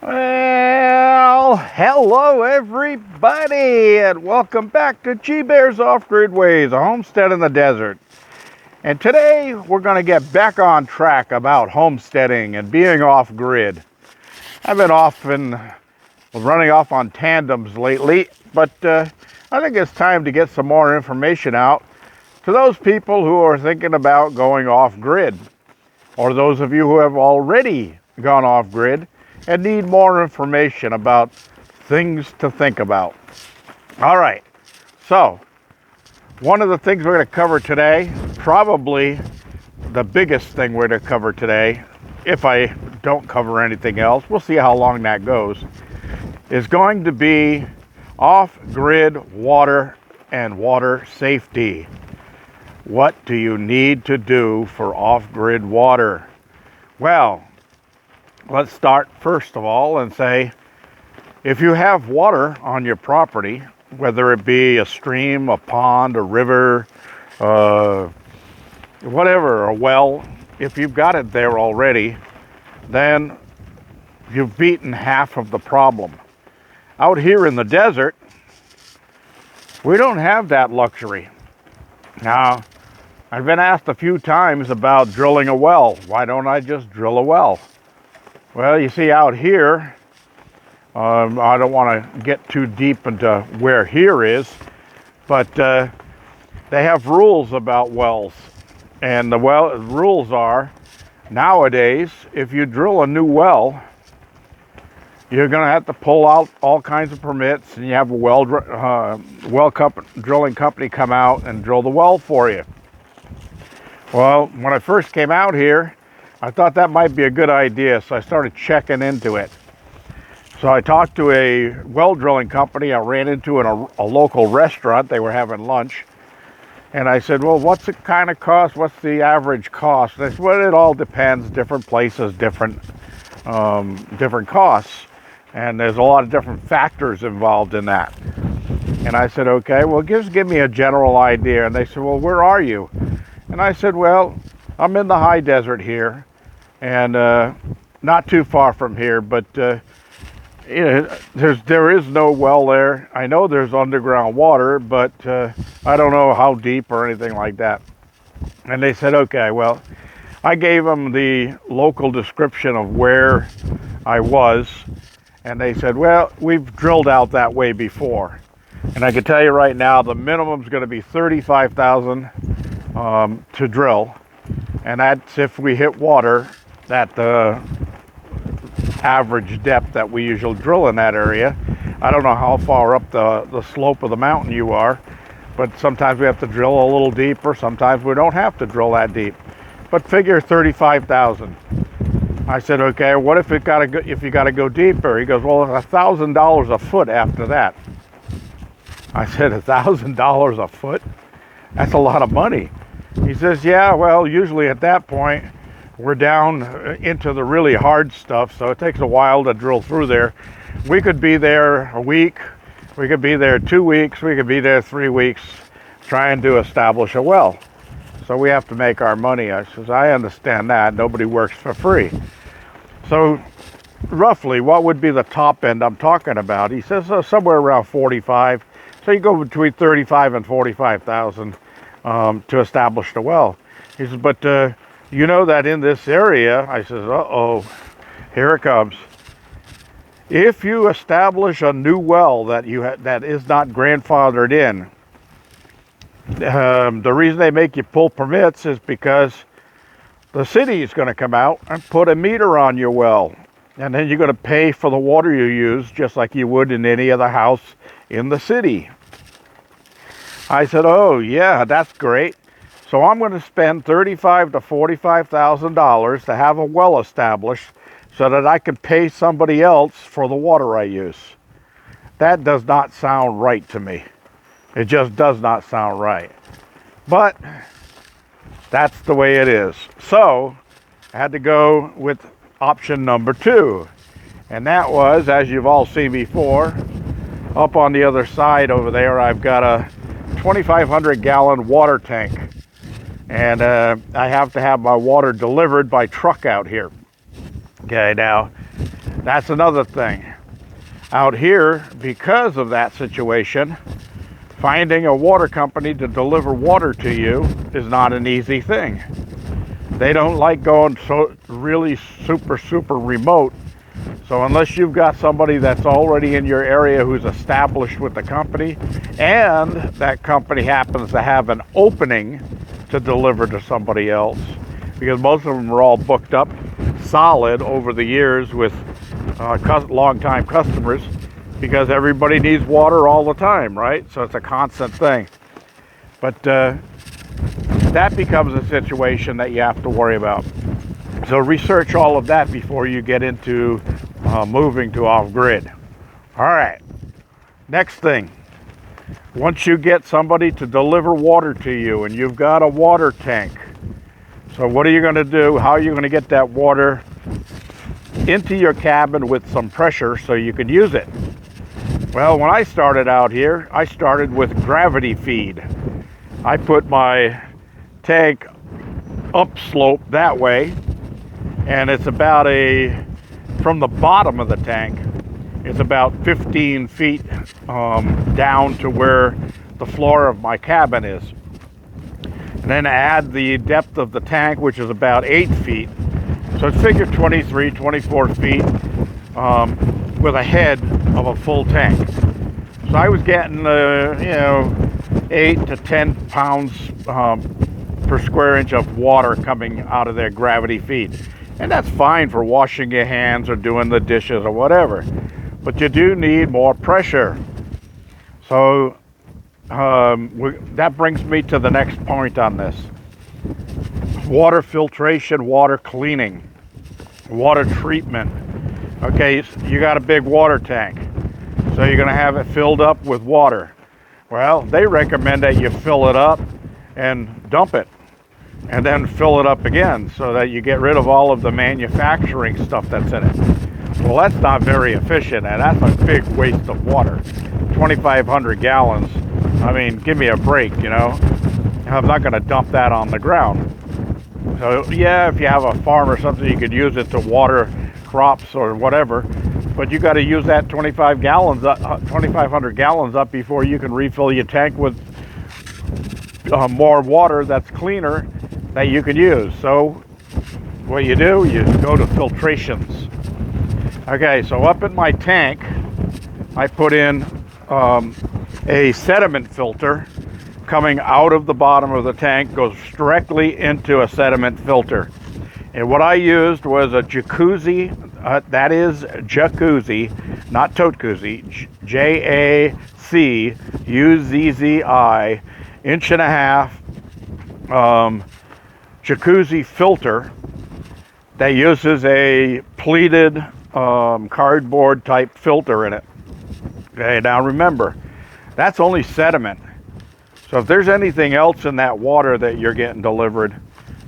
Well, hello everybody, and welcome back to G-Bear's Off-Grid Ways, a homestead in the desert. And today we're going to get back on track about homesteading and being off-grid. I've been running off on tandems lately, but I think it's time to get some more information out to those people who are thinking about going off-grid, or those of you who have already gone off-grid and need more information about things to think about. All right, so one of the things we're going to cover today, probably the biggest thing we're going to cover today, if I don't cover anything else, we'll see how long that goes, is going to be off-grid water and water safety. What do you need to do for off-grid water? Well, let's start first of all and say, if you have water on your property, whether it be a stream, a pond, a river, whatever, a well, if you've got it there already, then you've beaten half of the problem. Out here in the desert, we don't have that luxury. Now, I've been asked a few times about drilling a well. Why don't I just drill a well? Well, you see out here, I don't want to get too deep into where here is, but they have rules about wells. And the rules are, nowadays, if you drill a new well, you're going to have to pull out all kinds of permits, and you have a drilling company come out and drill the well for you. Well, when I first came out here, I thought that might be a good idea, so I started checking into it. So I talked to a well drilling company I ran into in a local restaurant. They were having lunch. And I said, well, what's it kind of cost? What's the average cost? They said, well, it all depends. Different places, different costs. And there's a lot of different factors involved in that. And I said, okay, well, just give me a general idea. And they said, well, where are you? And I said, well, I'm in the high desert here, and not too far from here, but there is no well there. I know there's underground water, but I don't know how deep or anything like that. And they said, okay, well, I gave them the local description of where I was, and they said, well, we've drilled out that way before. And I can tell you right now, the minimum is going to be $35,000 to drill. And that's if we hit water at the average depth that we usually drill in that area. I don't know how far up the slope of the mountain you are, but sometimes we have to drill a little deeper. Sometimes we don't have to drill that deep. But figure 35,000. I said, okay, what if you got to go deeper? He goes, well, $1,000 a foot after that. I said, $1,000 a foot? That's a lot of money. He says, yeah, well, usually at that point, we're down into the really hard stuff, so it takes a while to drill through there. We could be there a week, we could be there 2 weeks, we could be there 3 weeks trying to establish a well. So we have to make our money. I says, I understand that. Nobody works for free. So roughly, what would be the top end I'm talking about? He says somewhere around 45. So you go between 35 and 45,000 to establish the well. He says, but you know that in this area, I says, uh-oh, here it comes. If you establish a new well that is not grandfathered in, the reason they make you pull permits is because the city is going to come out and put a meter on your well. And then you're going to pay for the water you use just like you would in any other house in the city. I said, oh, yeah, that's great. So I'm going to spend $35,000 to $45,000 to have a well established so that I can pay somebody else for the water I use. That does not sound right to me. It just does not sound right. But that's the way it is. So I had to go with option number 2. And that was, as you've all seen before, up on the other side over there, I've got a 2,500 gallon water tank. And I have to have my water delivered by truck out here. Okay, now That's another thing. Out here, because of that situation, finding a water company to deliver water to you is not an easy thing. They don't like going so really super remote. So unless you've got somebody that's already in your area who's established with the company, and that company happens to have an opening to deliver to somebody else, because most of them are all booked up solid over the years with long-time customers, because everybody needs water all the time, right? So it's a constant thing. But that becomes a situation that you have to worry about. So research all of that before you get into moving to off-grid. All right, next thing. Once you get somebody to deliver water to you and you've got a water tank, so what are you going to do? How are you going to get that water into your cabin with some pressure so you can use it? Well, when I started out here, I started with gravity feed. I put my tank upslope that way, and it's about from the bottom of the tank, it's about 15 feet down to where the floor of my cabin is. And then add the depth of the tank, which is about 8 feet. So figure 23, 24 feet with a head of a full tank. So I was getting, 8 to 10 pounds per square inch of water coming out of their gravity feed. And that's fine for washing your hands or doing the dishes or whatever. But you do need more pressure. So that brings me to the next point on this. Water filtration, water cleaning, water treatment. Okay, you got a big water tank, so you're going to have it filled up with water. Well, they recommend that you fill it up and dump it, and then fill it up again so that you get rid of all of the manufacturing stuff that's in it. Well, that's not very efficient, and that's a big waste of water. 2,500 gallons. I mean, give me a break, you know. I'm not going to dump that on the ground. So yeah, if you have a farm or something, you could use it to water crops or whatever, but you got to use that 2,500 gallons up before you can refill your tank with more water that's cleaner that you can use. So what you do, you go to filtrations. Okay, so up in my tank, I put in a sediment filter coming out of the bottom of the tank, goes directly into a sediment filter. And what I used was a jacuzzi, that is jacuzzi, not totekuzi, Jacuzzi, 1.5 inch jacuzzi filter that uses a pleated cardboard type filter in it. Okay, now remember, that's only sediment. So if there's anything else in that water that you're getting delivered,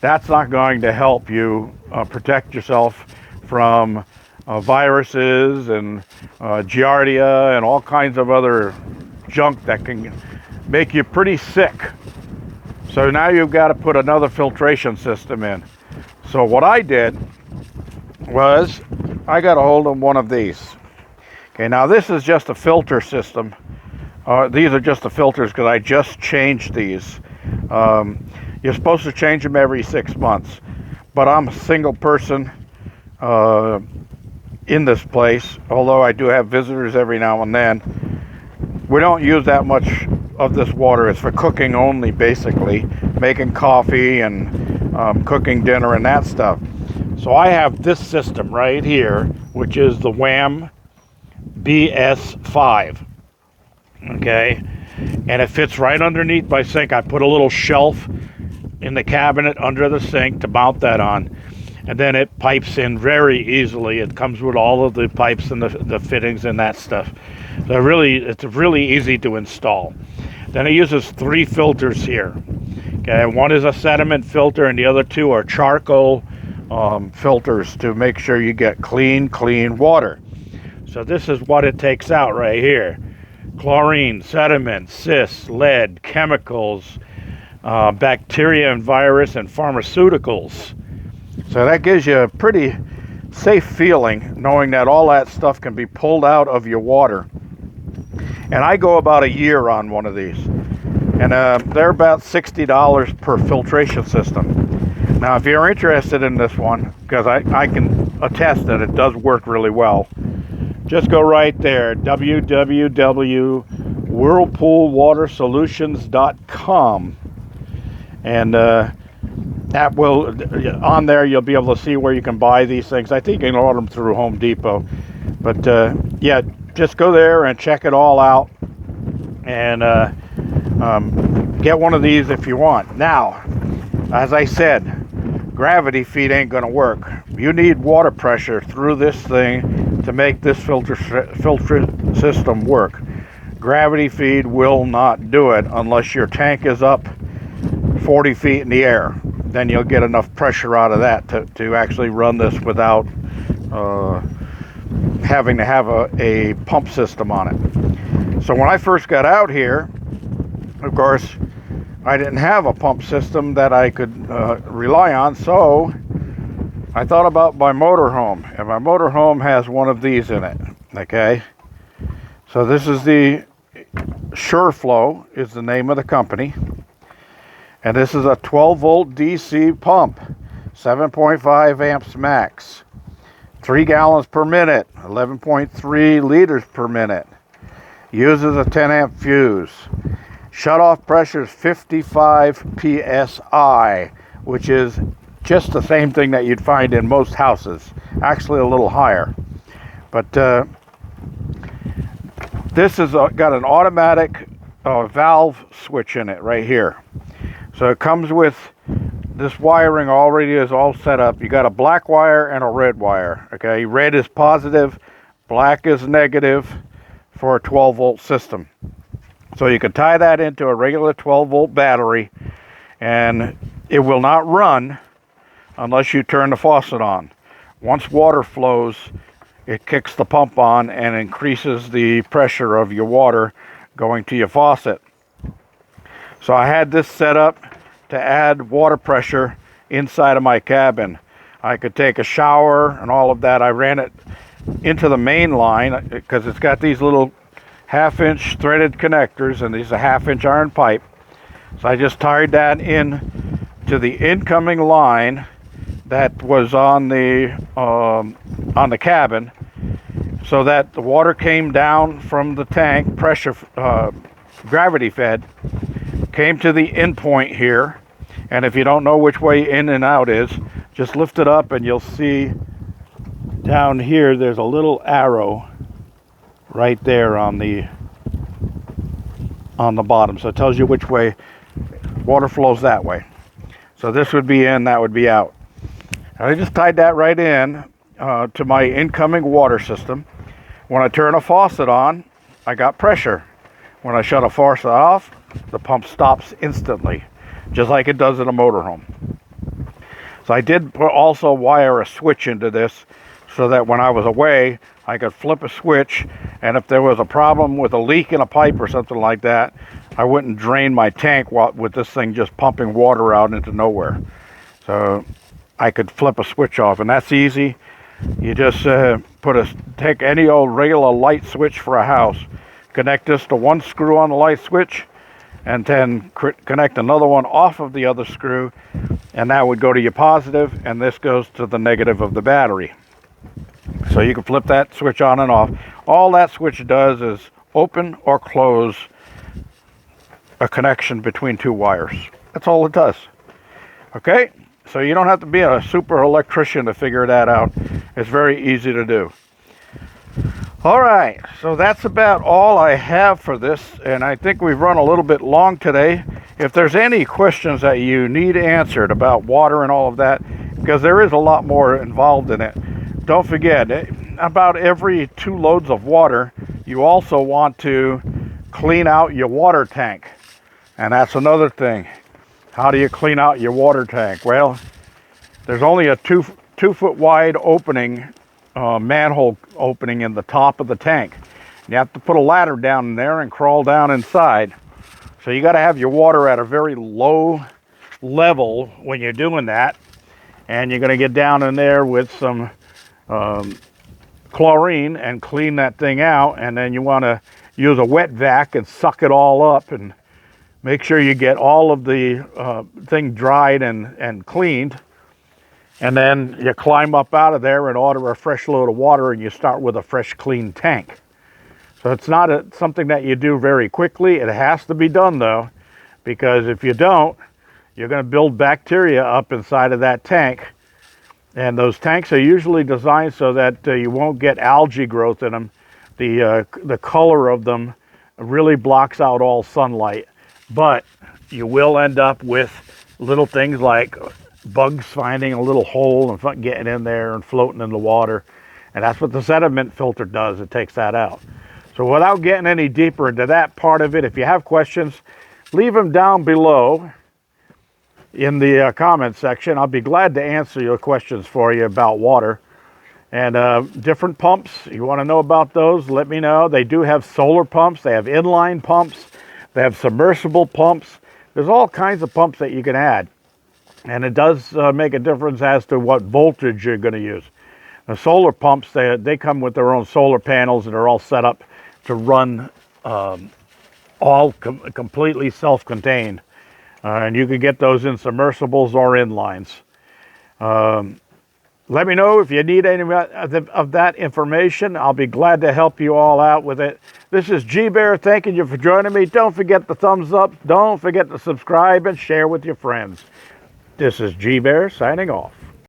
that's not going to help you protect yourself from viruses and giardia and all kinds of other junk that can make you pretty sick. So now you've got to put another filtration system in. So what I did was I got a hold of one of these. Okay, now this is just a filter system. These are just the filters because I just changed these. You're supposed to change them every 6 months, but I'm a single person in this place, although I do have visitors every now and then. We don't use that much of this water. It's for cooking only, basically, making coffee and cooking dinner and that stuff. So I have this system right here, which is the WHAM BS5. Okay, and it fits right underneath my sink. I put a little shelf in the cabinet under the sink to mount that on, and then it pipes in very easily. It comes with all of the pipes and the fittings and that stuff. So it's really easy to install. Then it uses 3 filters here. Okay, one is a sediment filter and the other 2 are charcoal filters to make sure you get clean water. So this is what it takes out right here. Chlorine, sediment, cysts, lead, chemicals, bacteria and virus, and pharmaceuticals. So that gives you a pretty safe feeling knowing that all that stuff can be pulled out of your water. And I go about a year on one of these. And they're about $60 per filtration system. Now, if you're interested in this one, because I can attest that it does work really well, just go right there, www.whirlpoolwatersolutions.com. And that will, on there, you'll be able to see where you can buy these things. I think you can order them through Home Depot. But yeah, just go there and check it all out. And get one of these if you want. Now, as I said, gravity feed ain't going to work. You need water pressure through this thing to make this filter system work. Gravity feed will not do it unless your tank is up 40 feet in the air. Then you'll get enough pressure out of that to actually run this without having to have a pump system on it. So when I first got out here, of course, I didn't have a pump system that I could rely on, so I thought about my motorhome, and my motorhome has one of these in it, okay? So this is the SureFlow is the name of the company, and this is a 12-volt DC pump, 7.5 amps max, 3 gallons per minute, 11.3 liters per minute, uses a 10 amp fuse. Shutoff pressure is 55 psi, which is just the same thing that you'd find in most houses, actually a little higher. But this has got an automatic valve switch in it right here. So it comes with this wiring already is all set up. You got a black wire and a red wire. Okay, red is positive, black is negative for a 12-volt system. So you can tie that into a regular 12-volt battery, and it will not run unless you turn the faucet on. Once water flows, it kicks the pump on and increases the pressure of your water going to your faucet. So I had this set up to add water pressure inside of my cabin. I could take a shower and all of that. I ran it into the main line because it's got these little half-inch threaded connectors, and these are half-inch iron pipe. So I just tied that in to the incoming line that was on the cabin, so that the water came down from the tank, pressure, gravity fed, came to the end point here. And if you don't know which way in and out is, just lift it up and you'll see down here there's a little arrow right there on the bottom, so it tells you which way water flows that way. So this would be in, that would be out. And I just tied that right in to my incoming water system. When I turn a faucet on, I got pressure. When I shut a faucet off, the pump stops instantly, just like it does in a motorhome. So I did also wire a switch into this so that when I was away, I could flip a switch, and if there was a problem with a leak in a pipe or something like that, I wouldn't drain my tank with this thing just pumping water out into nowhere. So I could flip a switch off, and that's easy. You just take any old regular light switch for a house, connect this to one screw on the light switch, and then connect another one off of the other screw, and that would go to your positive, and this goes to the negative of the battery. So you can flip that switch on and off. All that switch does is open or close a connection between two wires. That's all it does. Okay? So you don't have to be a super electrician to figure that out. It's very easy to do. All right, so that's about all I have for this, and I think we've run a little bit long today. If there's any questions that you need answered about water and all of that, because there is a lot more involved in it, don't forget, about every 2 loads of water, you also want to clean out your water tank. And that's another thing. How do you clean out your water tank? Well, there's only a 2 foot wide opening, manhole opening in the top of the tank. You have to put a ladder down in there and crawl down inside. So you got to have your water at a very low level when you're doing that. And you're going to get down in there with some chlorine and clean that thing out, and then you want to use a wet vac and suck it all up and make sure you get all of the thing dried and cleaned. And then you climb up out of there and order a fresh load of water, and you start with a fresh, clean tank. So it's not something that you do very quickly. It has to be done, though, because if you don't, you're going to build bacteria up inside of that tank. And those tanks are usually designed so that you won't get algae growth in them. The color of them really blocks out all sunlight. But you will end up with little things like bugs finding a little hole and getting in there and floating in the water. And that's what the sediment filter does. It takes that out. So without getting any deeper into that part of it, if you have questions, leave them down below in the comment section. I'll be glad to answer your questions for you about water. And different pumps, you want to know about those, let me know. They do have solar pumps. They have inline pumps. They have submersible pumps. There's all kinds of pumps that you can add. And it does make a difference as to what voltage you're going to use. The solar pumps, they come with their own solar panels, and they're all set up to run completely self-contained. And you can get those in submersibles or inlines. Let me know if you need any of that information. I'll be glad to help you all out with it. This is G-Bear thanking you for joining me. Don't forget the thumbs up. Don't forget to subscribe and share with your friends. This is G-Bear signing off.